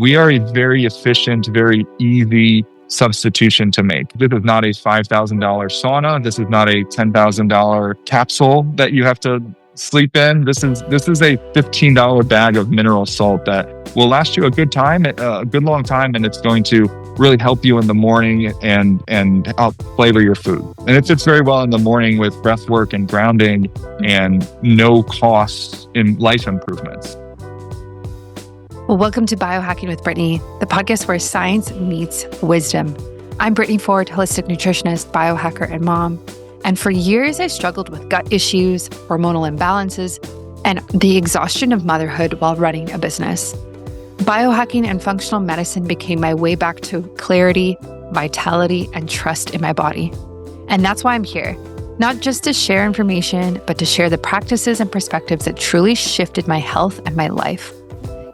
We are a very efficient, very easy substitution to make. This is not a $5,000 sauna. This is not a $10,000 capsule that you have to sleep in. This is a $15 bag of mineral salt that will last you a good long time, and it's going to really help you in the morning and help flavor your food. And it fits very well in the morning with breath work and grounding and no costs in life improvements. Well, welcome to Biohacking with Brittany, the podcast where science meets wisdom. I'm Brittany Ford, holistic nutritionist, biohacker, and mom. And for years, I struggled with gut issues, hormonal imbalances, and the exhaustion of motherhood while running a business. Biohacking and functional medicine became my way back to clarity, vitality, and trust in my body. And that's why I'm here, not just to share information, but to share the practices and perspectives that truly shifted my health and my life.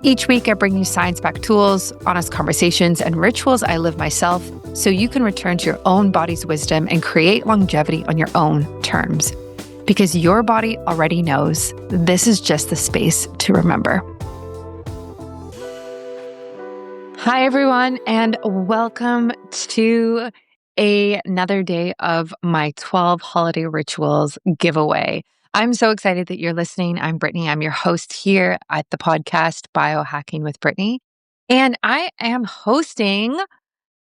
Each week, I bring you science-backed tools, honest conversations, and rituals I live myself so you can return to your own body's wisdom and create longevity on your own terms. Because your body already knows this is just the space to remember. Hi, everyone, and welcome to another day of my 12 holiday rituals giveaway. I'm so excited that you're listening. I'm Brittany. I'm your host here at the podcast Biohacking with Brittany. And I am hosting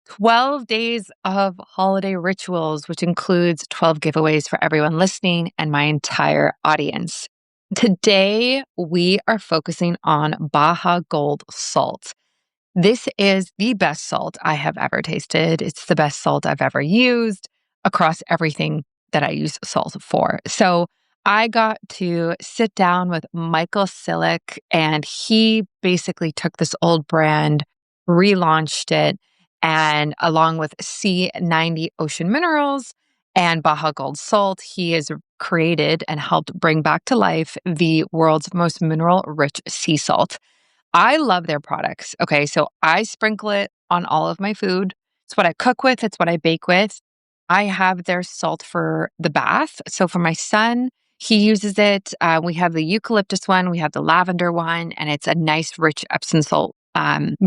12 days of holiday rituals, which includes 12 giveaways for everyone listening and my entire audience. Today, we are focusing on Baja Gold Salt. This is the best salt I have ever tasted. It's the best salt I've ever used across everything that I use salt for. So I got to sit down with Michael Sileck, and he basically took this old brand, relaunched it, and along with C90 Ocean Minerals and Baja Gold Salt, he has created and helped bring back to life the world's most mineral-rich sea salt. I love their products. Okay, so I sprinkle it on all of my food. It's what I cook with. It's what I bake with. I have their salt for the bath. So for my son, he uses it. We have the eucalyptus one. We have the lavender one. And it's a nice, rich Epsom salt,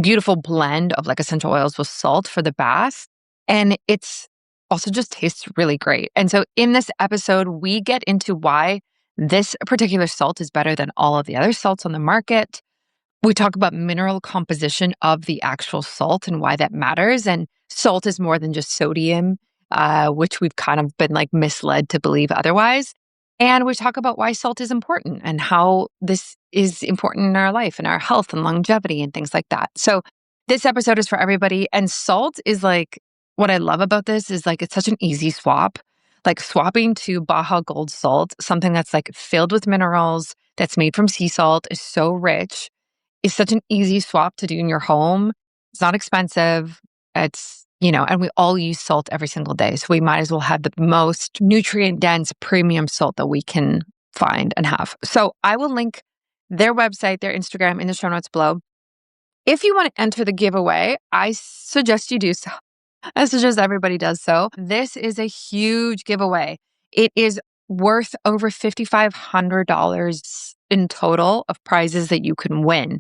beautiful blend of like essential oils with salt for the bath. And it's also just tastes really great. And so in this episode, we get into why this particular salt is better than all of the other salts on the market. We talk about mineral composition of the actual salt and why that matters. And salt is more than just sodium, which we've kind of been like misled to believe otherwise. And we talk about why salt is important and how this is important in our life and our health and longevity and things like that. So this episode is for everybody. And salt is like, what I love about this is like, it's such an easy swap. Like swapping to Baja Gold Salt, something that's like filled with minerals, that's made from sea salt, is so rich. Is such an easy swap to do in your home. It's not expensive. It's, and we all use salt every single day. So we might as well have the most nutrient-dense premium salt that we can find and have. So I will link their website, their Instagram in the show notes below. If you want to enter the giveaway, I suggest you do so. I suggest everybody does so. This is a huge giveaway. It is worth over $5,500 in total of prizes that you can win.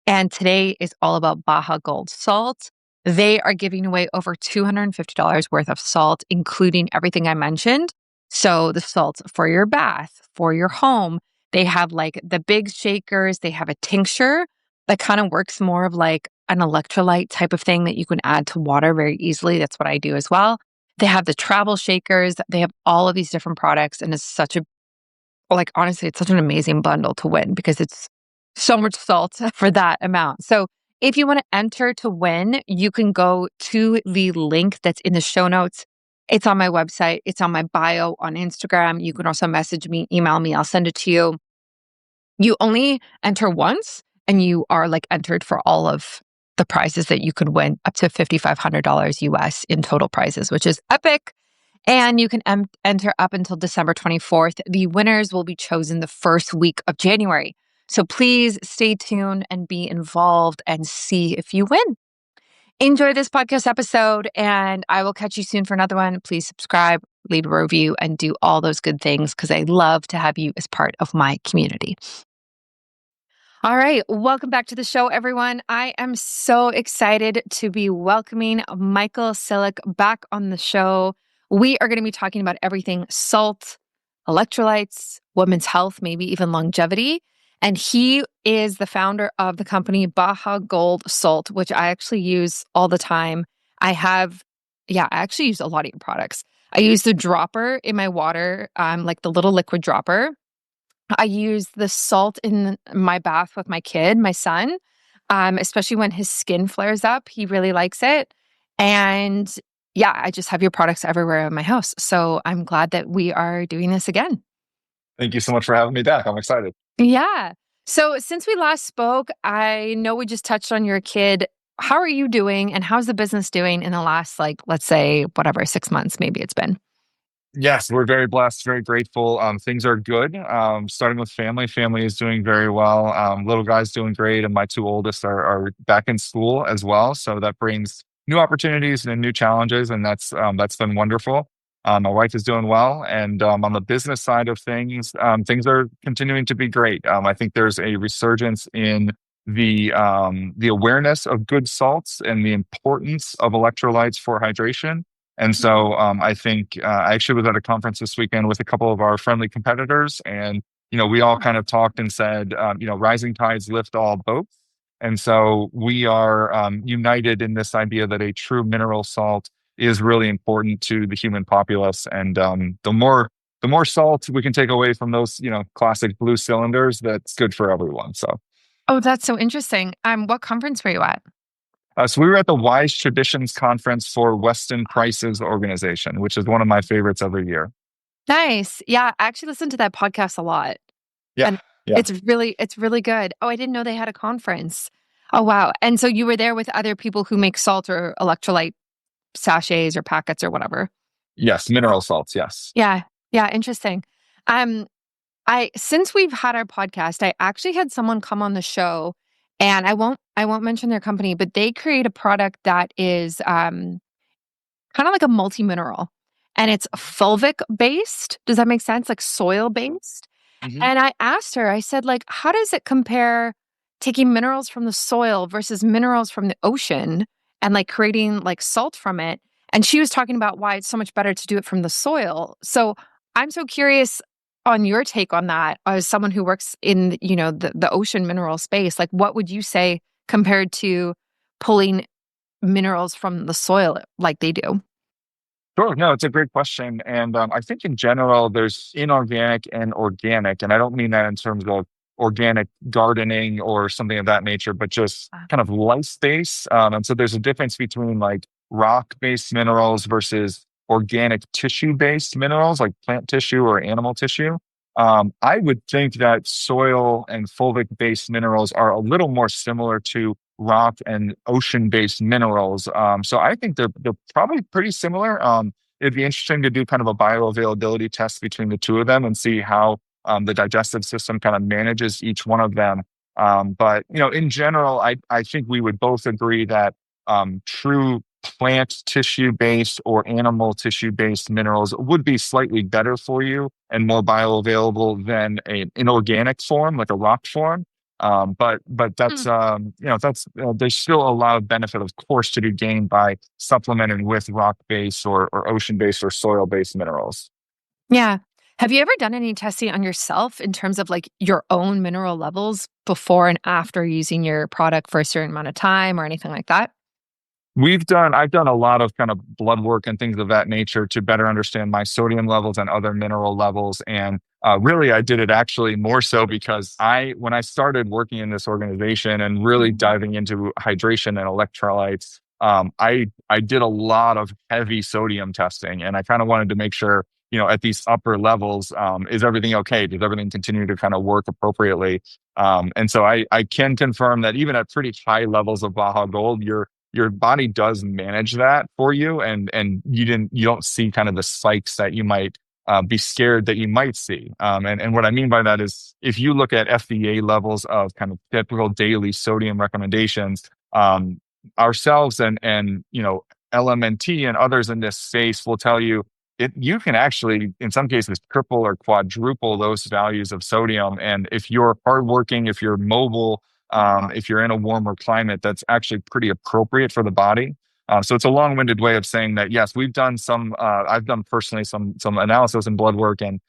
And today is all about Baja Gold Salt. They are giving away over $250 worth of salt, including everything I mentioned. So the salt for your bath, for your home. They have like the big shakers. They have a tincture that kind of works more of like an electrolyte type of thing that you can add to water very easily. That's what I do as well. They have the travel shakers. They have all of these different products. And it's honestly, it's such an amazing bundle to win because it's so much salt for that amount. So if you want to enter to win, you can go to the link that's in the show notes. It's on my website. It's on my bio on Instagram. You can also message me, email me. I'll send it to you. You only enter once and you are like entered for all of the prizes that you could win, up to $5,500 US in total prizes, which is epic. And you can enter up until December 24th. The winners will be chosen the first week of January. So please stay tuned and be involved and see if you win. Enjoy this podcast episode, and I will catch you soon for another one. Please subscribe, leave a review, and do all those good things because I love to have you as part of my community. All right, welcome back to the show, everyone. I am so excited to be welcoming Michael Sileck back on the show. We are going to be talking about everything salt, electrolytes, women's health, maybe even longevity. And he is the founder of the company Baja Gold Salt, which I actually use all the time. I actually use a lot of your products. I use the dropper in my water, like the little liquid dropper. I use the salt in my bath with my kid, my son, especially when his skin flares up. He really likes it. And yeah, I just have your products everywhere in my house. So I'm glad that we are doing this again. Thank you so much for having me back. I'm excited. Yeah. So since we last spoke, I know we just touched on your kid. How are you doing and how's the business doing in the last, like, let's say, whatever, 6 months, maybe it's been? Yes, we're very blessed, very grateful. Things are good. Starting with family, family is doing very well. Little guy's doing great, and my two oldest are back in school as well. So that brings new opportunities and new challenges, and that's been wonderful. My wife is doing well, and on the business side of things are continuing to be great. I think there's a resurgence in the awareness of good salts and the importance of electrolytes for hydration. And so I think I actually was at a conference this weekend with a couple of our friendly competitors, and we all kind of talked and said, rising tides lift all boats. And so we are united in this idea that a true mineral salt is really important to the human populace, and the more salt we can take away from those classic blue cylinders, that's good for everyone. So. Oh, that's so interesting. What conference were you at? So we were at the Wise Traditions Conference for Weston Price's organization, which is one of my favorites every year. Nice. Yeah, I actually listen to that podcast a lot. Yeah, And yeah. it's really good. Oh, I didn't know they had a conference. Oh, wow. And so you were there with other people who make salt or electrolyte sachets or packets or whatever. Yes, mineral salts, yes. Yeah. Yeah, interesting. Um I since we've had our podcast, I actually had someone come on the show and I won't mention their company, but they create a product that is kind of like a multi-mineral and it's fulvic based. Does that make sense? Like soil based. Hmm. And I asked her, I said, like, how does it compare taking minerals from the soil versus minerals from the ocean and like creating like salt from it? And she was talking about why it's so much better to do it from the soil. So I'm so curious on your take on that as someone who works in, the ocean mineral space. Like, what would you say compared to pulling minerals from the soil like they do? Sure. No, it's a great question. And I think in general, there's inorganic and organic. And I don't mean that in terms of organic gardening or something of that nature, but just kind of life based. And so there's a difference between like rock based minerals versus organic tissue based minerals like plant tissue or animal tissue. I would think that soil and fulvic based minerals are a little more similar to rock and ocean based minerals. So I think they're probably pretty similar. It'd be interesting to do kind of a bioavailability test between the two of them and see how the digestive system kind of manages each one of them. But in general, I think we would both agree that true plant tissue based or animal tissue based minerals would be slightly better for you and more bioavailable than an inorganic form like a rock form. But Hmm. that's there's still a lot of benefit, of course, to be gained by supplementing with rock based or ocean based or soil based minerals. Yeah. Have you ever done any testing on yourself in terms of like your own mineral levels before and after using your product for a certain amount of time or anything like that? I've done a lot of kind of blood work and things of that nature to better understand my sodium levels and other mineral levels. And really, I did it actually more so because when I started working in this organization and really Mhm. diving into hydration and electrolytes, I did a lot of heavy sodium testing, and I kind of wanted to make sure, at these upper levels, is everything okay? Does everything continue to kind of work appropriately? And so I can confirm that even at pretty high levels of Baja Gold, your body does manage that for you, and you don't see kind of the spikes that you might be scared that you might see. And what I mean by that is if you look at FDA levels of kind of typical daily sodium recommendations, ourselves and LMNT and others in this space will tell you you can actually, in some cases, triple or quadruple those values of sodium. And if you're hardworking, if you're mobile, if you're in a warmer climate, that's actually pretty appropriate for the body. So it's a long-winded way of saying that, yes, we've done some, I've done personally some analysis and blood work, and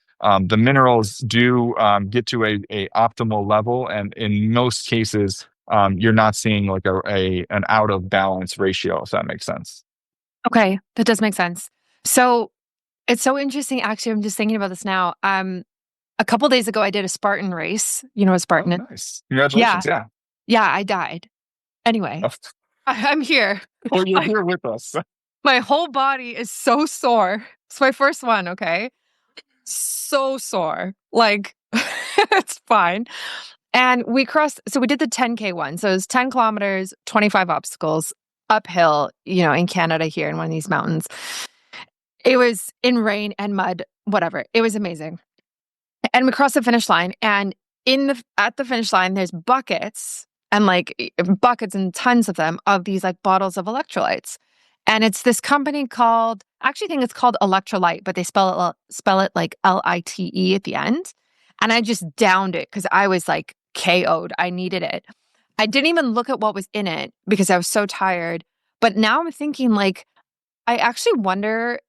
the minerals do get to a optimal level. And in most cases, you're not seeing like an out of balance ratio, if that makes sense. Okay, that does make sense. So it's so interesting. Actually, I'm just thinking about this now. A couple days ago, I did a Spartan race. You know what Oh, Spartan is? nice. Yeah, Congratulations. Yeah. yeah, I died. Anyway, I'm here. Well, you're My, here with us. my whole body is so sore. It's my first one. Okay, so sore. Like it's fine. And we crossed. So we did the 10K one. So it was 10 kilometers, 25 obstacles uphill. In Canada here in one of these mountains. It was in rain and mud, whatever. It was amazing. And we crossed the finish line, and at the finish line, there's buckets and buckets and tons of them of these like bottles of electrolytes. And it's this company called, I actually think it's called Electrolyte, but they spell it like LITE at the end. And I just downed it because I was like KO'd. I needed it. I didn't even look at what was in it because I was so tired. But now I'm thinking like, I actually wonder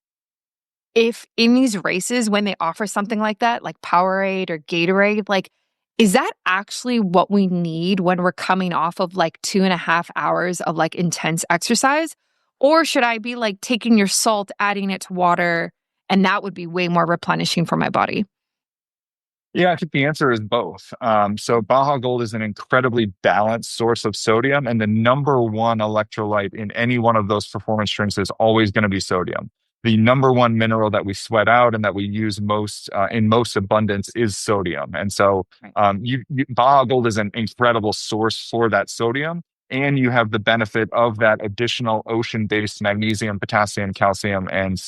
if in these races, when they offer something like that, like Powerade or Gatorade, like, is that actually what we need when we're coming off of like 2.5 hours of like intense exercise? Or should I be like taking your salt, adding it to water, and that would be way more replenishing for my body? Yeah, I think the answer is both. So Baja Gold is an incredibly balanced source of sodium, and the number one electrolyte in any one of those performance drinks is always going to be sodium. The number one mineral that we sweat out and that we use most in most abundance is sodium. And so Baja Gold is an incredible source for that sodium. And you have the benefit of that additional ocean-based magnesium, potassium, calcium, and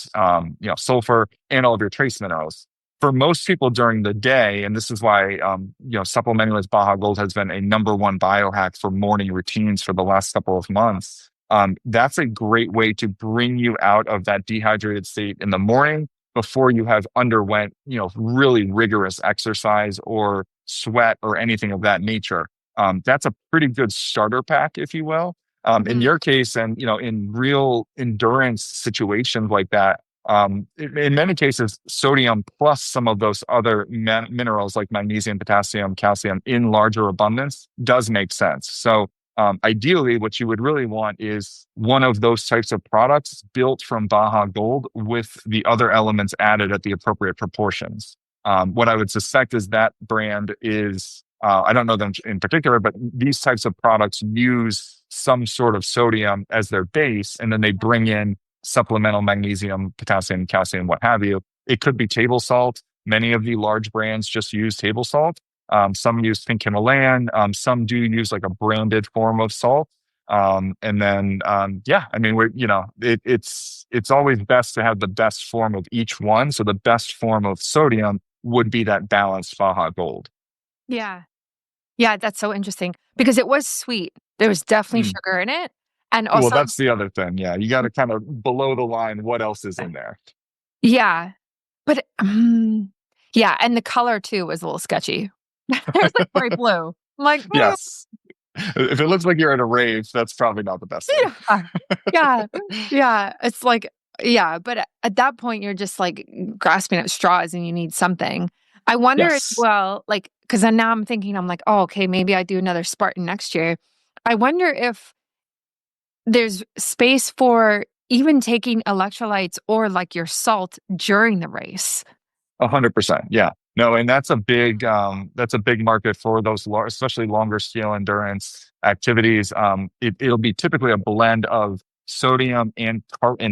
sulfur, and all of your trace minerals. For most people during the day, and this is why supplementing with Baja Gold has been a number one biohack for morning routines for the last couple of months. That's a great way to bring you out of that dehydrated state in the morning before you have underwent really rigorous exercise or sweat or anything of that nature. That's a pretty good starter pack, if you will. In your case, and in real endurance situations like that, in many cases, sodium plus some of those other minerals like magnesium, potassium, calcium in larger abundance does make sense. So ideally, what you would really want is one of those types of products built from Baja Gold with the other elements added at the appropriate proportions. What I would suspect is that brand is, I don't know them in particular, but these types of products use some sort of sodium as their base, and then they bring in supplemental magnesium, potassium, calcium, what have you. It could be table salt. Many of the large brands just use table salt. Some use pink Himalayan. Some do use like a branded form of salt. And then, I mean, it's always best to have the best form of each one. So the best form of sodium would be that balanced Baja Gold. Yeah. Yeah, that's so interesting because it was sweet. There was definitely sugar in it. And Well, also, that's the other thing. Yeah, you got to kind of below the line. What else is in there? yeah, but yeah, and the color too was a little sketchy. It was like bright blue. I'm like, Yes. If it looks like you're at a rave, that's probably not the best thing. yeah, yeah, yeah. It's like, yeah, but at that point, you're just like grasping at straws and you need something. I wonder as Yes. well, like, because then now I'm thinking, I'm like, oh, okay, maybe I do another Spartan next year. I wonder if there's space for even taking electrolytes or like your salt during the race. 100%. Yeah. No, and that's a big market for those especially longer scale endurance activities. It'll be typically a blend of sodium and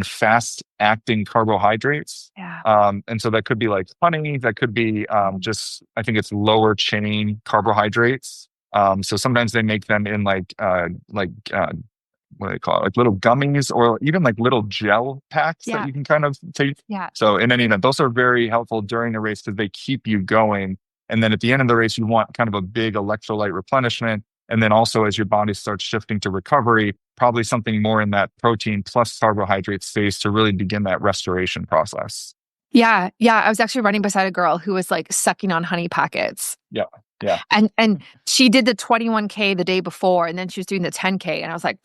fast acting carbohydrates. Yeah. And so that could be like honey, that could be just, I think it's lower chain carbohydrates. So sometimes they make them in what do they call it? Like little gummies or even like little gel packs that Yeah. you can kind of take. Yeah. So in any event, those are very helpful during the race because they keep you going. And then at the end of the race, you want kind of a big electrolyte replenishment. And then also as your body starts shifting to recovery, probably something more in that protein plus carbohydrate space to really begin that restoration process. Yeah. Yeah. I was actually running beside a girl who was like sucking on honey packets. Yeah. Yeah. And she did the 21K the day before, and then she was doing the 10K. And I was like,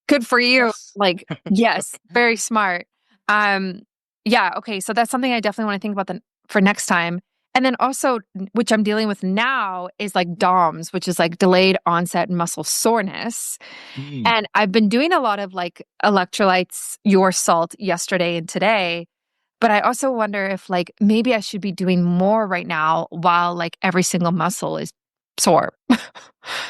good for you. Yes. Like, yes, very smart. Um, yeah, okay. So that's something I definitely want to think about for next time. And then also, which I'm dealing with now, is like DOMS, which is like delayed onset muscle soreness. Mm. And I've been doing a lot of like electrolytes, your salt yesterday and today. But I also wonder if like maybe I should be doing more right now while like every single muscle is sore.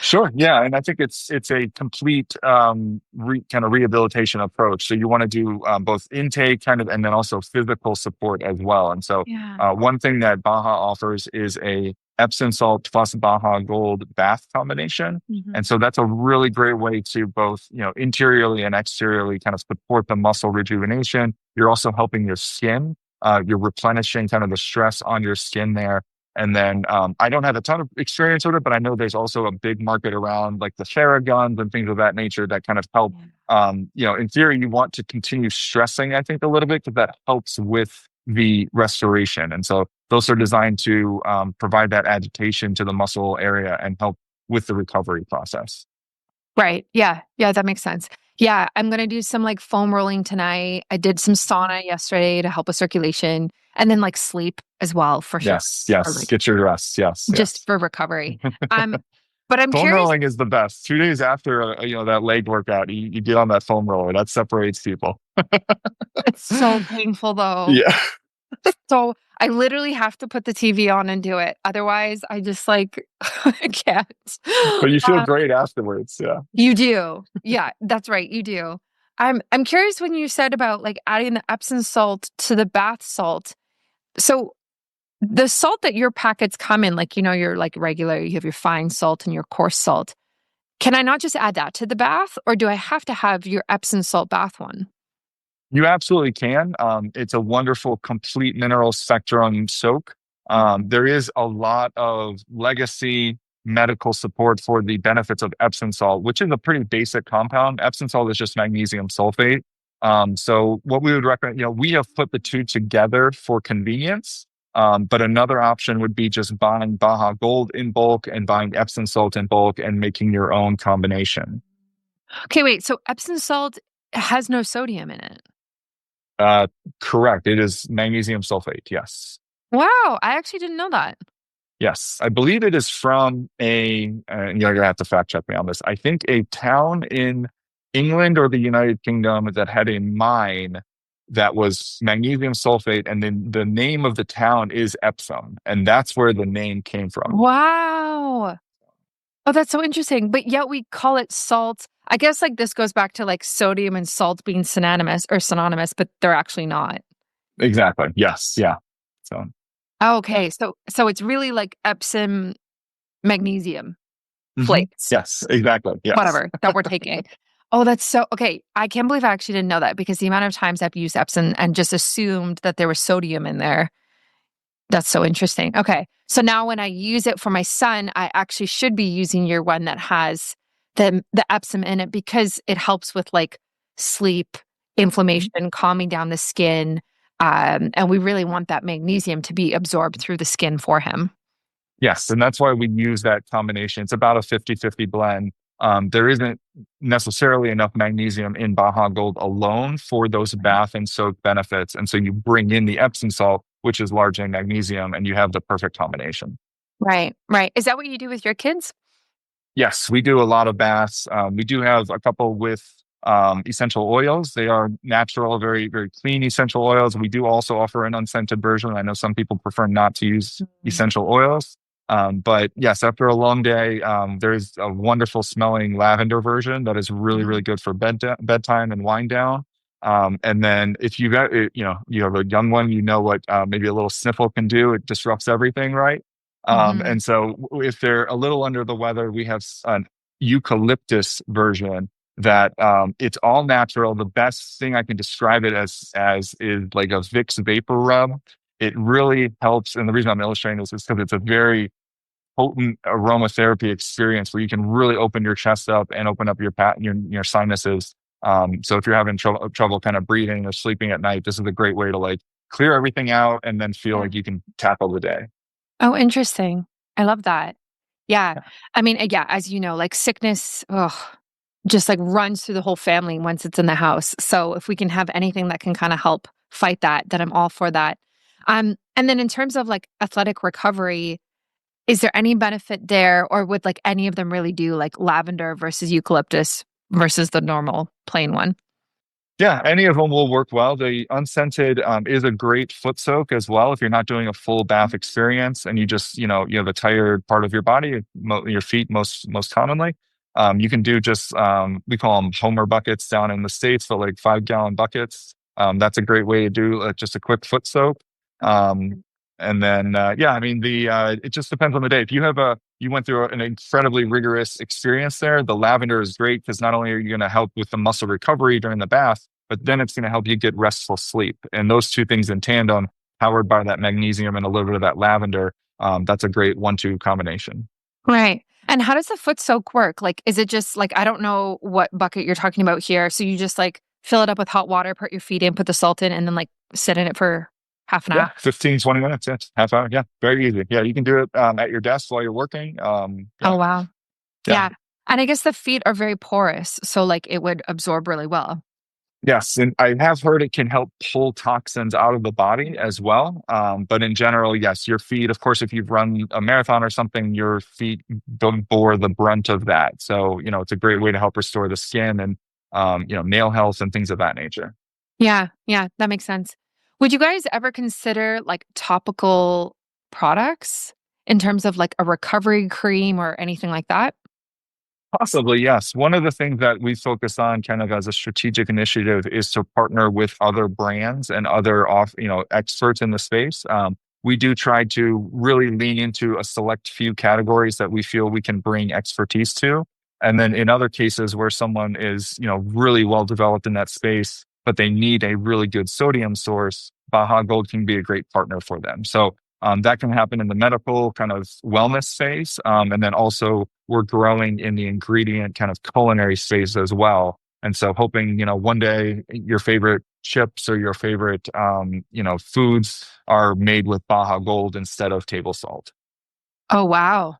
Sure. Yeah. And I think it's a complete kind of rehabilitation approach. So you want to do both intake kind of, and then also physical support as well. And so Yeah. one thing that Baja offers is a Epsom salt plus Baja Gold bath combination. Mhm. And so that's a really great way to both, interiorly and exteriorly kind of support the muscle rejuvenation. You're also helping your skin. You're replenishing kind of the stress on your skin there. And then I don't have a ton of experience with it, but I know there's also a big market around like the Theraguns and things of that nature that kind of help. In theory, you want to continue stressing, I think, a little bit because that helps with the restoration. And so those are designed to provide that agitation to the muscle area and help with the recovery process. Right. Yeah. Yeah, that makes sense. Yeah, I'm gonna do some like foam rolling tonight. I did some sauna yesterday to help with circulation, and then like sleep as well for sure. Yes. Or Yes. like Get your rest. Yes. just Yes. for recovery. Um, but I'm Foam curious. rolling is the best. 2 days after that leg workout, you get on that foam roller. That separates people. It's so painful though. Yeah. So I literally have to put the TV on and do it. Otherwise, I just like I can't. But you feel Um, great afterwards. Yeah. you do. Yeah, that's right. You do. I'm curious when you said about like adding the Epsom salt to the bath salt. So the salt that your packets come in, like, you're like regular, you have your fine salt and your coarse salt. Can I not just add that to the bath, or do I have to have your Epsom salt bath one? You absolutely can. It's a wonderful complete mineral spectrum soak. There is a lot of legacy medical support for the benefits of Epsom salt, which is a pretty basic compound. Epsom salt is just magnesium sulfate. So what we would recommend, we have put the two together for convenience. But another option would be just buying Baja Gold in bulk and buying Epsom salt in bulk and making your own combination. Okay, wait. So Epsom salt has no sodium in it. Uh, Correct. It is magnesium sulfate. Yes. Wow, I actually didn't know that. Yes. I believe it is from you're going to have to fact check me on this. I think a town in England or the United Kingdom that had a mine that was magnesium sulfate. And then the name of the town is Epsom. And that's where the name came from. Wow. Oh, that's so interesting. But yet we call it salt. I guess like this goes back to like sodium and salt being synonymous, but they're actually not. Exactly. Yes. Yeah. So, Oh, okay. So it's really like Epsom magnesium flakes, yes, exactly. Yes. whatever that we're taking. Oh, that's so okay. I can't believe I actually didn't know that, because the amount of times I've used Epsom and just assumed that there was sodium in there. That's so interesting. Okay. So now when I use it for my son, I actually should be using your one that has the Epsom in it, because it helps with like sleep, inflammation, calming down the skin. And we really want that magnesium to be absorbed through the skin for him. Yes, and that's why we use that combination. It's about a 50-50 blend. There isn't necessarily enough magnesium in Baja Gold alone for those bath and soak benefits. And so you bring in the Epsom salt, which is largely magnesium, and you have the perfect combination. Right, right. Is that what you do with your kids? Yes, we do a lot of baths. We do have a couple with essential oils. They are natural, very, very clean essential oils. We do also offer an unscented version. I know some people prefer not to use essential oils. But yes, after a long day, there's a wonderful smelling lavender version that is really, really good for bedtime and wind down. And then if you got, you have a young one, what maybe a little sniffle can do. It disrupts everything, right? And so if they're a little under the weather, we have an eucalyptus version that it's all natural. The best thing I can describe it as is like a Vicks vapor rub. It really helps. And the reason I'm illustrating this is because it's a very potent aromatherapy experience where you can really open your chest up and open up your sinuses. So if you're having trouble kind of breathing or sleeping at night, this is a great way to like clear everything out and then feel Yeah. like you can tackle the day. Oh, interesting. I love that. Yeah. I mean, yeah, as you know, like sickness, ugh, just like runs through the whole family once it's in the house. So if we can have anything that can kind of help fight that, then I'm all for that. And then in terms of like athletic recovery, is there any benefit there, or would like any of them really do like lavender versus eucalyptus versus the normal plain one? Yeah, any of them will work well. The unscented is a great foot soak as well. If you're not doing a full bath experience and you just, you have a tired part of your body, your feet most commonly, you can do just we call them Homer buckets down in the States, but like 5 gallon buckets. That's a great way to do just a quick foot soak. Um, and then yeah, I mean it just depends on the day. If you went through an incredibly rigorous experience there, the lavender is great because not only are you going to help with the muscle recovery during the bath, but then it's going to help you get restful sleep. And those two things in tandem, powered by that magnesium and a little bit of that lavender, that's a great 1-2 combination. Right. And how does the foot soak work? Like, is it just like, I don't know what bucket you're talking about here. So you just like fill it up with hot water, put your feet in, put the salt in, and then like sit in it for half an Yeah, hour? 15, 20 minutes. Yeah, half hour. Yeah, very easy. Yeah, you can do it at your desk while you're working. Oh, Yeah, wow. yeah. Yeah. And I guess the feet are very porous. So like it would absorb really well. Yes, and I have heard it can help pull toxins out of the body as well. But in general, yes, your feet, of course, if you've run a marathon or something, your feet don't bore the brunt of that. So, it's a great way to help restore the skin and, nail health and things of that nature. Yeah. Yeah. That makes sense. Would you guys ever consider like topical products in terms of like a recovery cream or anything like that? Possibly, yes. One of the things that we focus on kind of as a strategic initiative is to partner with other brands and other experts in the space. We do try to really lean into a select few categories that we feel we can bring expertise to. And then in other cases where someone is, really well developed in that space, but they need a really good sodium source, Baja Gold can be a great partner for them. So that can happen in the medical kind of wellness space. And then also we're growing in the ingredient kind of culinary space as well. And so hoping, one day your favorite chips or your favorite, foods are made with Baja Gold instead of table salt. Oh, wow.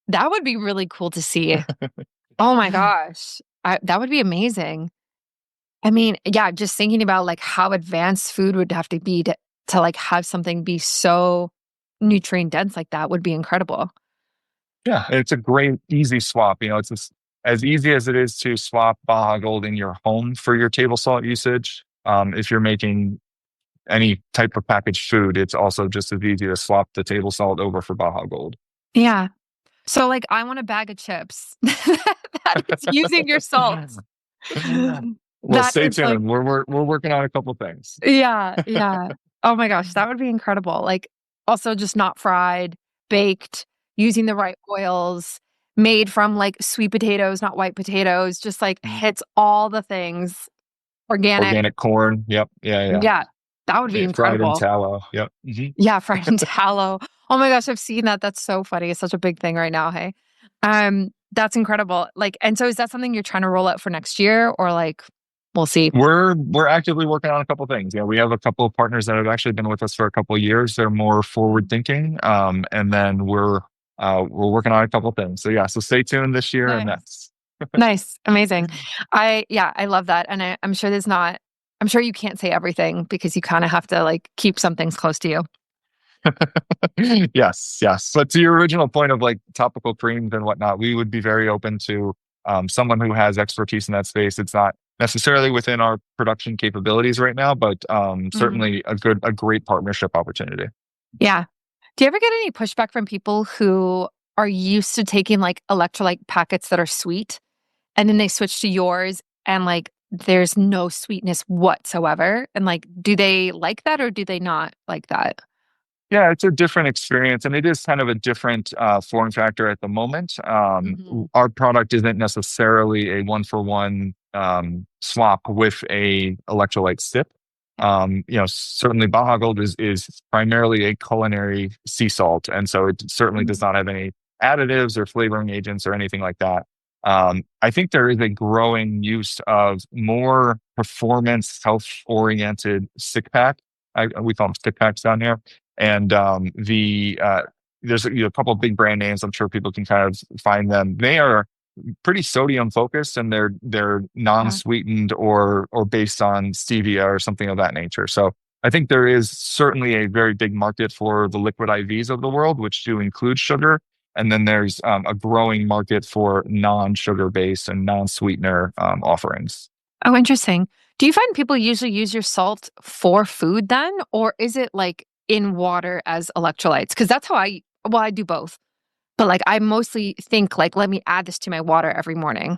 That would be really cool to see. Oh my gosh. That would be amazing. I mean, yeah, just thinking about like how advanced food would have to be to like have something be so nutrient dense like that would be incredible. Yeah, it's a great, easy swap. It's as easy as it is to swap Baja Gold in your home for your table salt usage. If you're making any type of packaged food, it's also just as easy to swap the table salt over for Baja Gold. Yeah. So like I want a bag of chips that is using your salts. Well, That stay is like, tuned. We're working on a couple things. yeah, yeah. Oh my gosh, that would be incredible. Like also just not fried, baked, using the right oils, made from like sweet potatoes, not white potatoes, just like Mm. hits all the things. Organic. Organic corn. Yep. Yeah. Yeah. Yeah, that would be Yeah, fried in incredible. tallow. Yep. Yeah, fried in tallow. Oh my gosh, I've seen that. That's so funny. It's such a big thing right now, hey? That's incredible. Like, and so is that something you're trying to roll out for next year or like we'll see? We're actively working on a couple things. Yeah, we have a couple of partners that have actually been with us for a couple of years. They're more forward thinking, and then we're working on a couple of things. So yeah, so stay tuned this year and Nice. next. Nice. Amazing. I love that. And I'm sure I'm sure you can't say everything because you kind of have to like keep some things close to you. Yes, yes. But to your original point of like topical creams and whatnot, we would be very open to someone who has expertise in that space. It's not necessarily within our production capabilities right now, but Mhm. certainly a great partnership opportunity. Yeah. Do you ever get any pushback from people who are used to taking like electrolyte packets that are sweet and then they switch to yours and like there's no sweetness whatsoever? And like, do they like that or do they not like that? Yeah, it's a different experience, and it is kind of a different form factor at the moment. Mhm. Our product isn't necessarily a one-for-one swap with a electrolyte sip. Certainly Baja Gold is primarily a culinary sea salt, and so it certainly does Mhm. not have any additives or flavoring agents or anything like that. I think there is a growing use of more performance, health-oriented stick pack We call them stick packs down here. And there's a couple of big brand names. I'm sure people can kind of find them. They are pretty sodium focused, and they're Yeah. non-sweetened or based on stevia or something of that nature. So I think there is certainly a very big market for the liquid IVs of the world, which do include sugar. And then there's a growing market for non-sugar based and non-sweetener offerings. Oh, interesting. Do you find people usually use your salt for food then, or is it like in water as electrolytes? Because that's how I do both. But like I mostly think like, let me add this to my water every morning.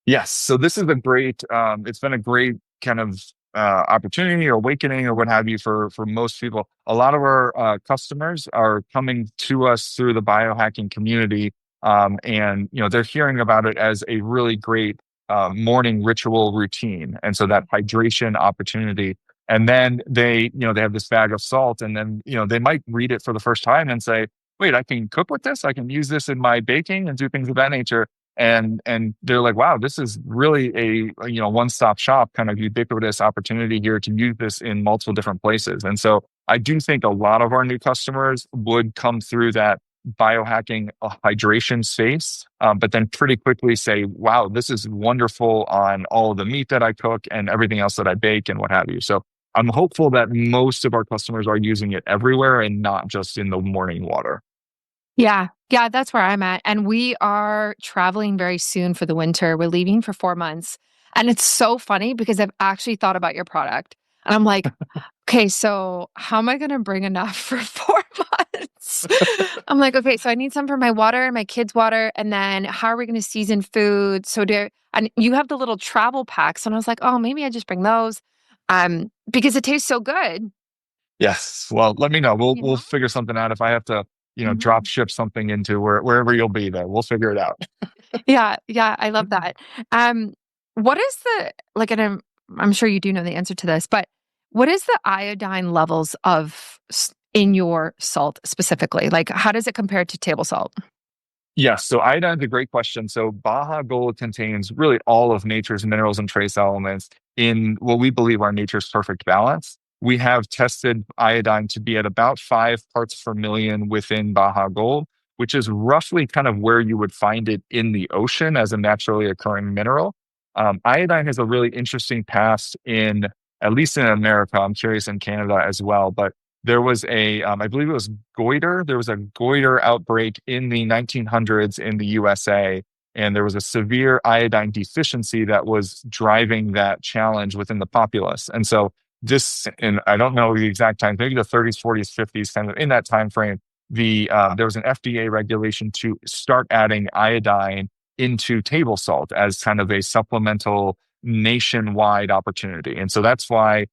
Yes. So this is it's been a great kind of opportunity or awakening or what have you for most people. A lot of our customers are coming to us through the biohacking community. And, they're hearing about it as a really great morning ritual routine. And so that hydration opportunity. And then they have this bag of salt, and then, they might read it for the first time and say, wait, I can cook with this. I can use this in my baking and do things of that nature. And they're like, wow, this is really a one-stop shop kind of ubiquitous opportunity here to use this in multiple different places. And so I do think a lot of our new customers would come through that biohacking hydration space, but then pretty quickly say, wow, this is wonderful on all of the meat that I cook and everything else that I bake and what have you. So I'm hopeful that most of our customers are using it everywhere and not just in the morning water. Yeah. Yeah, that's where I'm at. And we are traveling very soon for the winter. We're leaving for 4 months. And it's so funny because I've actually thought about your product. And I'm like, okay, so how am I going to bring enough for 4 months? I'm like, okay, so I need some for my water and my kids' water. And then how are we going to season food? And you have the little travel packs. And I was like, oh, maybe I just bring those. Because it tastes so good. Yes. Well, let me know. You We'll know? figure something out. If I have to, drop Mhm. ship something into wherever you'll be there, we'll figure it out. Yeah, yeah, I love that. Um, what is the like, and I'm sure you do know the answer to this, but what is the iodine levels in your salt specifically? Like, how does it compare to table salt? Yes. So iodine is a great question. So Baja Gold contains really all of nature's minerals and trace elements in what we believe are nature's perfect balance. We have tested iodine to be at about 5 parts per million within Baja Gold, which is roughly kind of where you would find it in the ocean as a naturally occurring mineral. Iodine has a really interesting past at least in America. I'm curious in Canada as well, but there was I believe it was goiter. There was a goiter outbreak in the 1900s in the USA, and there was a severe iodine deficiency that was driving that challenge within the populace. And so and I don't know the exact time, maybe the 30s, 40s, 50s, kind of in that time frame, there was an FDA regulation to start adding iodine into table salt as kind of a supplemental nationwide opportunity. And so that's why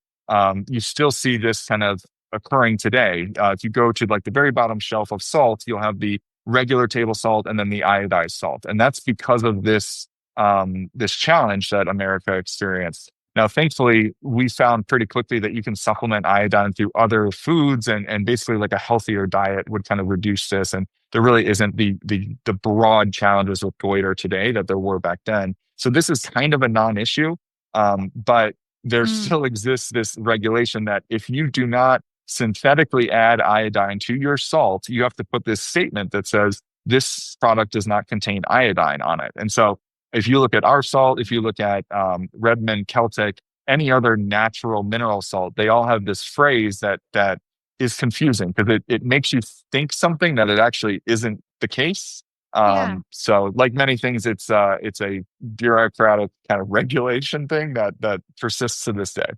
you still see this kind of occurring today. If you go to like the very bottom shelf of salt, you'll have the regular table salt and then the iodized salt, and that's because of this challenge that America experienced. Now, thankfully, we found pretty quickly that you can supplement iodine through other foods, and basically like a healthier diet would kind of reduce this. And there really isn't the broad challenges with goiter today that there were back then. So this is kind of a non-issue, but there Mm, still exists this regulation that if you do not synthetically add iodine to your salt, you have to put this statement that says this product does not contain iodine on it. And so if you look at our salt, if you look at Redmond, Celtic, any other natural mineral salt, they all have this phrase that is confusing because it makes you think something that it actually isn't the case. yeah. So like many things, it's a bureaucratic kind of regulation thing that persists to this day.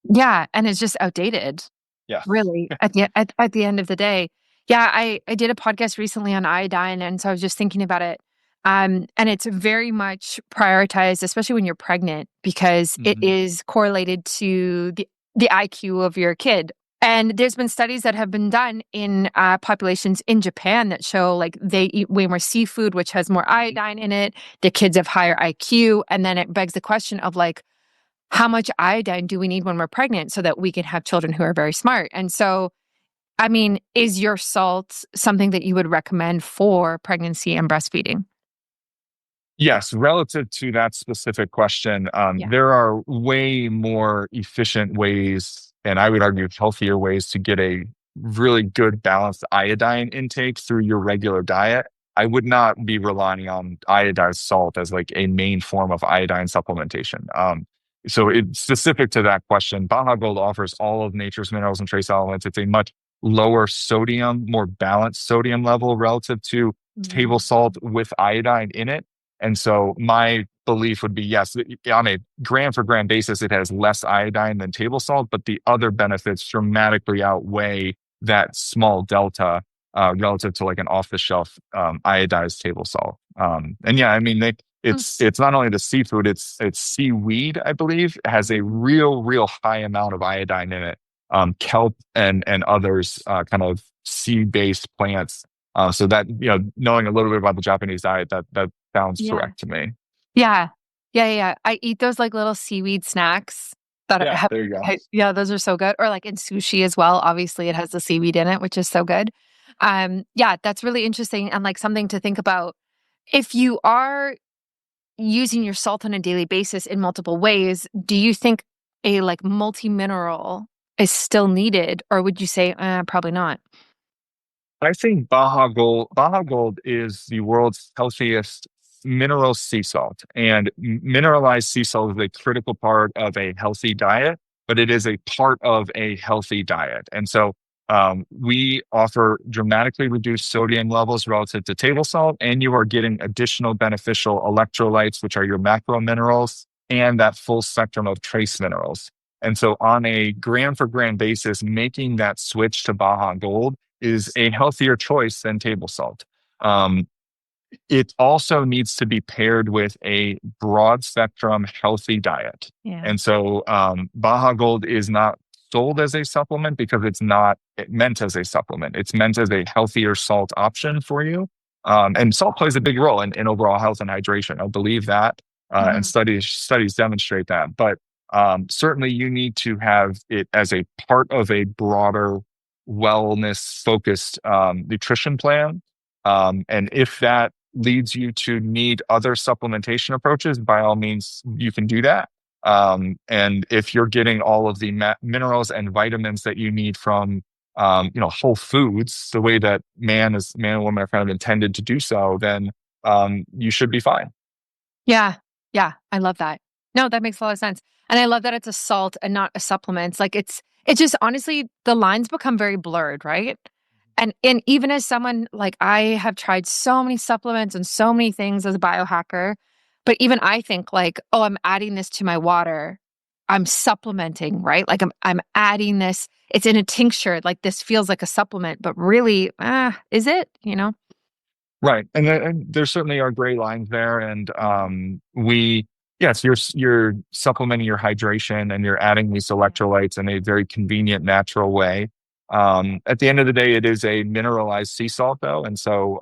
Yeah, and it's just outdated. Yeah. Really, at the end of the day. Yeah, I did a podcast recently on iodine, and so I was just thinking about it. And it's very much prioritized, especially when you're pregnant, because it Mhm. is correlated to the IQ of your kid. And there's been studies that have been done in populations in Japan that show like they eat way more seafood, which has more iodine in it. The kids have higher IQ, and then it begs the question of like, how much iodine do we need when we're pregnant so that we can have children who are very smart? And so, I mean, is your salt something that you would recommend for pregnancy and breastfeeding? Yes, relative to that specific question, Yeah. there are way more efficient ways and I would argue healthier ways to get a really good balanced iodine intake through your regular diet, I would not be relying on iodized salt as like a main form of iodine supplementation. So it's specific to that question. Baja Gold offers all of nature's minerals and trace elements. It's a much lower sodium, more balanced sodium level relative to table salt with iodine in it. And so my belief would be yes, on a gram for gram basis, it has less iodine than table salt, but the other benefits dramatically outweigh that small delta relative to like an off the shelf iodized table salt. And yeah, I mean, it's not only the seafood, it's seaweed, I believe, has a real high amount of iodine in it. Kelp and others, kind of sea-based plants. So that, knowing a little bit about the Japanese diet, that sounds correct to me. Yeah. I eat those like little seaweed snacks that have, There you go. yeah, those are so good. Or like in sushi as well. Obviously, it has the seaweed in it, which is so good. Yeah, that's really interesting and like something to think about. If you are using your salt on a daily basis in multiple ways, do you think a like multi-mineral is still needed, or would you say probably not? I think Baja Gold is the world's healthiest mineral sea salt. And mineralized sea salt is a critical part of a healthy diet, but it is a part of a healthy diet. And so we offer dramatically reduced sodium levels relative to table salt, and you are getting additional beneficial electrolytes, which are your macro minerals, and that full spectrum of trace minerals. And so on a gram for gram basis, making that switch to Baja Gold is a healthier choice than table salt. It also needs to be paired with a broad spectrum healthy diet. Yeah. And so Baja Gold is not sold as a supplement because it's not meant as a supplement. It's meant as a healthier salt option for you. And salt plays a big role in overall health and hydration. I believe that, and studies demonstrate that. But certainly you need to have it as a part of a broader wellness focused nutrition plan. And if that leads you to need other supplementation approaches, by all means, you can do that. And if you're getting all of the minerals and vitamins that you need from, whole foods, the way that man and woman are kind of intended to do so, then you should be fine. Yeah. I love that. No, that makes a lot of sense. And I love that it's a salt and not a supplement. It's like it's just honestly, the lines become very blurred, right? And even as someone like I have tried so many supplements and so many things as a biohacker, but even I think like, oh, I'm adding this to my water. I'm supplementing, right? Like I'm adding this. It's in a tincture. Like this feels like a supplement, but really, is it? Right. And there certainly are gray lines there. And yes, you're supplementing your hydration and you're adding these electrolytes in a very convenient, natural way. At the end of the day, it is a mineralized sea salt, though. And so,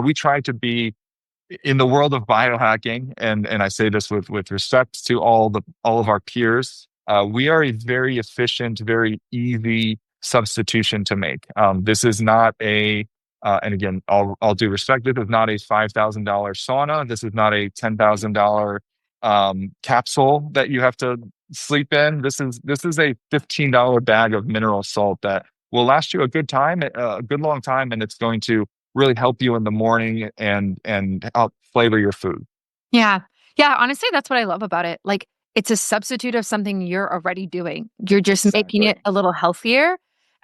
we try to be in the world of biohacking, and I say this with respect to all of our peers. We are a very efficient, very easy substitution to make. This is not and again, all due respect, this is not a $5,000 sauna. This is not a $10,000 capsule that you have to sleep in. This is a $15 bag of mineral salt that will last you a good long time, and it's going to really help you in the morning and help flavor your food. Yeah. Honestly, that's what I love about it. Like it's a substitute of something you're already doing. You're just making it a little healthier.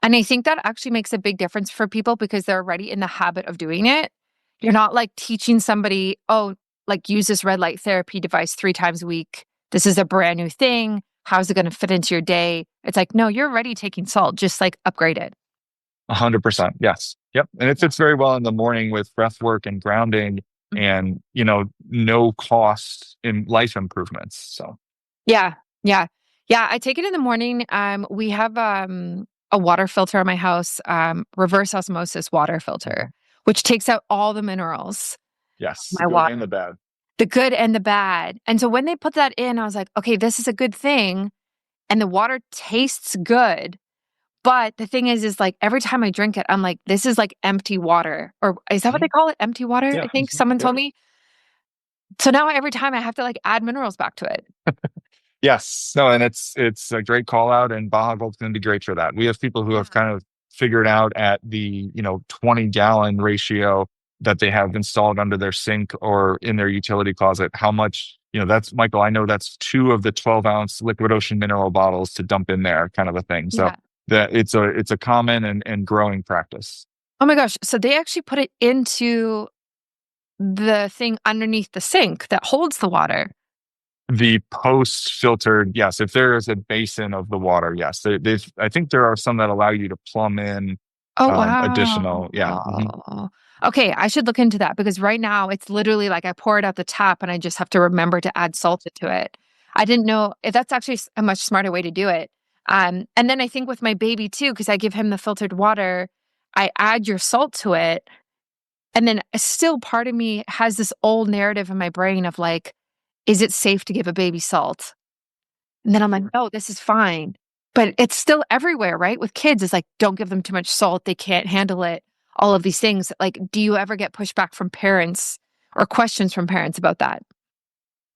And I think that actually makes a big difference for people because they're already in the habit of doing it. You're not like teaching somebody, oh, like use this red light therapy device 3 times a week. This is a brand new thing. How's it going to fit into your day? It's like, no, you're already taking salt, just like upgrade it. 100%. Yes. Yep. And it fits very well in the morning with breath work and grounding and, no cost in life improvements. So. Yeah. I take it in the morning. We have a water filter in my house, reverse osmosis water filter, which takes out all the minerals. Yes. My The good water. and the bad. The good and the bad. And so when they put that in, I was like, okay, this is a good thing. And the water tastes good. But the thing is like every time I drink it, I'm like, this is like empty water. Or is that what they call it? Empty water? Yeah. I think someone told me. So now every time I have to like add minerals back to it. Yes. No, and it's a great call out, and Baja Gold's going to be great for that. We have people who Yeah. have kind of figured out at the 20-gallon ratio that they have installed under their sink or in their utility closet, how much, that's, Michael, I know that's 2 of the 12-ounce liquid ocean mineral bottles to dump in there, kind of a thing. So Yeah. that it's a common and growing practice. Oh my gosh. So they actually put it into the thing underneath the sink that holds the water. The post-filtered, yes. If there is a basin of the water, yes. I think there are some that allow you to plumb in Oh, wow. additional. Yeah. Okay, I should look into that because right now it's literally like I pour it out the tap and I just have to remember to add salt to it. I didn't know if that's actually a much smarter way to do it. And then I think with my baby too, because I give him the filtered water, I add your salt to it. And then still part of me has this old narrative in my brain of like, is it safe to give a baby salt? And then I'm like, no, this is fine. But it's still everywhere, right? With kids, it's like, don't give them too much salt. They can't handle it. All of these things. Like, do you ever get pushback from parents or questions from parents about that?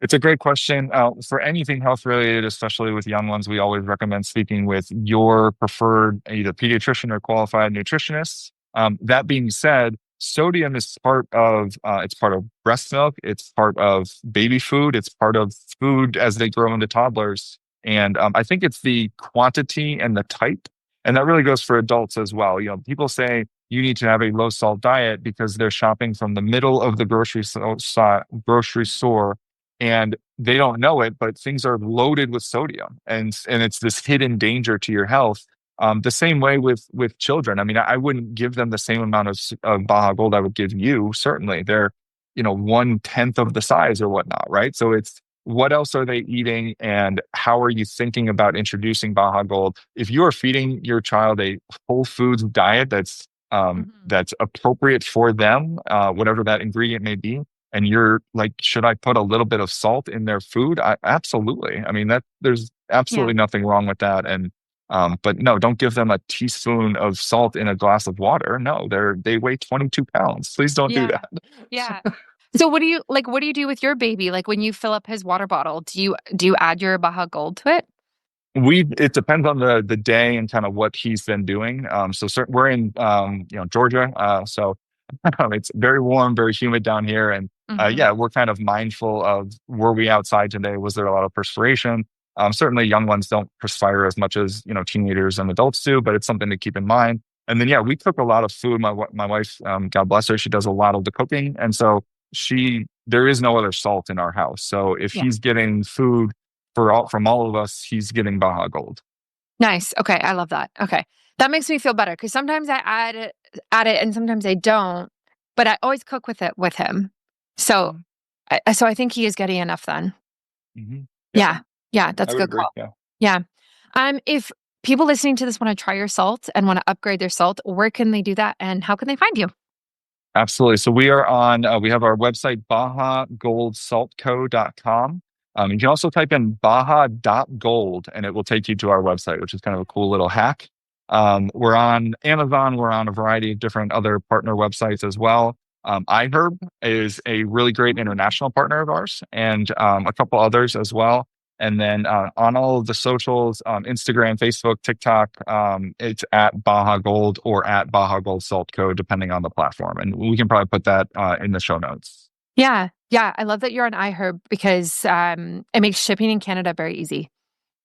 It's a great question. For anything health related, especially with young ones, we always recommend speaking with your preferred either pediatrician or qualified nutritionist. That being said, sodium is it's part of breast milk. It's part of baby food. It's part of food as they grow into toddlers. And I think it's the quantity and the type. And that really goes for adults as well. People say you need to have a low salt diet because they're shopping from the middle of the grocery store and they don't know it, but things are loaded with sodium and it's this hidden danger to your health. The same way with children. I mean, I wouldn't give them the same amount of Baja Gold I would give you. Certainly, they're 1/10 of the size or whatnot, right? So it's what else are they eating, and how are you thinking about introducing Baja Gold? If you are feeding your child a whole foods diet that's appropriate for them, whatever that ingredient may be, and you're like, should I put a little bit of salt in their food? Absolutely. I mean, there's absolutely nothing wrong with that. And but no, don't give them a teaspoon of salt in a glass of water. No, they weigh 22 pounds. Please don't do that. Yeah. So what do you do with your baby? Like when you fill up his water bottle, do you add your Baja Gold to it? It depends on the day and kind of what he's been doing. We're in Georgia, so it's very warm, very humid down here, and we're kind of mindful of, were we outside today? Was there a lot of perspiration? Certainly, young ones don't perspire as much as teenagers and adults do, but it's something to keep in mind. And then we cook a lot of food. My wife, God bless her, she does a lot of the cooking, and so there is no other salt in our house. So if he's getting food from all of us, he's getting Baja Gold. Nice. Okay, I love that. Okay, that makes me feel better because sometimes I add it and sometimes I don't, but I always cook with it with him. So, I think he is getting enough then. Mm-hmm. Yeah, that's a good call. Yeah. If people listening to this want to try your salt and want to upgrade their salt, where can they do that, and how can they find you? Absolutely. So we are on. We have our website, BajaGoldSaltCo.com. You can also type in Baja.gold and it will take you to our website, which is kind of a cool little hack. We're on Amazon. We're on a variety of different other partner websites as well. iHerb is a really great international partner of ours, and a couple others as well. And then on all of the socials, Instagram, Facebook, TikTok, it's at Baja Gold or at Baja Gold Salt Co, depending on the platform. And we can probably put that in the show notes. Yeah. I love that you're on iHerb because it makes shipping in Canada very easy.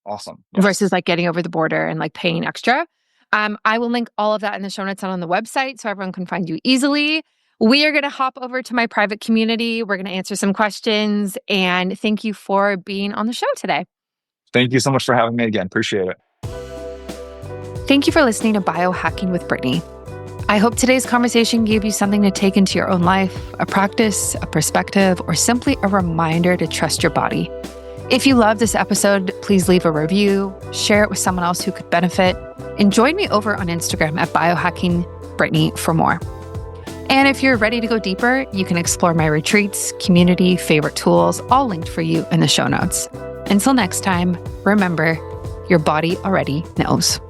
Awesome. Yes. Versus like getting over the border and like paying extra. I will link all of that in the show notes and on the website so everyone can find you easily. We are going to hop over to my private community. We're going to answer some questions, and thank you for being on the show today. Thank you so much for having me again. Appreciate it. Thank you for listening to Biohacking with Brittany. I hope today's conversation gave you something to take into your own life, a practice, a perspective, or simply a reminder to trust your body. If you love this episode, please leave a review, share it with someone else who could benefit, and join me over on Instagram at BiohackingBrittany for more. And if you're ready to go deeper, you can explore my retreats, community, favorite tools, all linked for you in the show notes. Until next time, remember, your body already knows.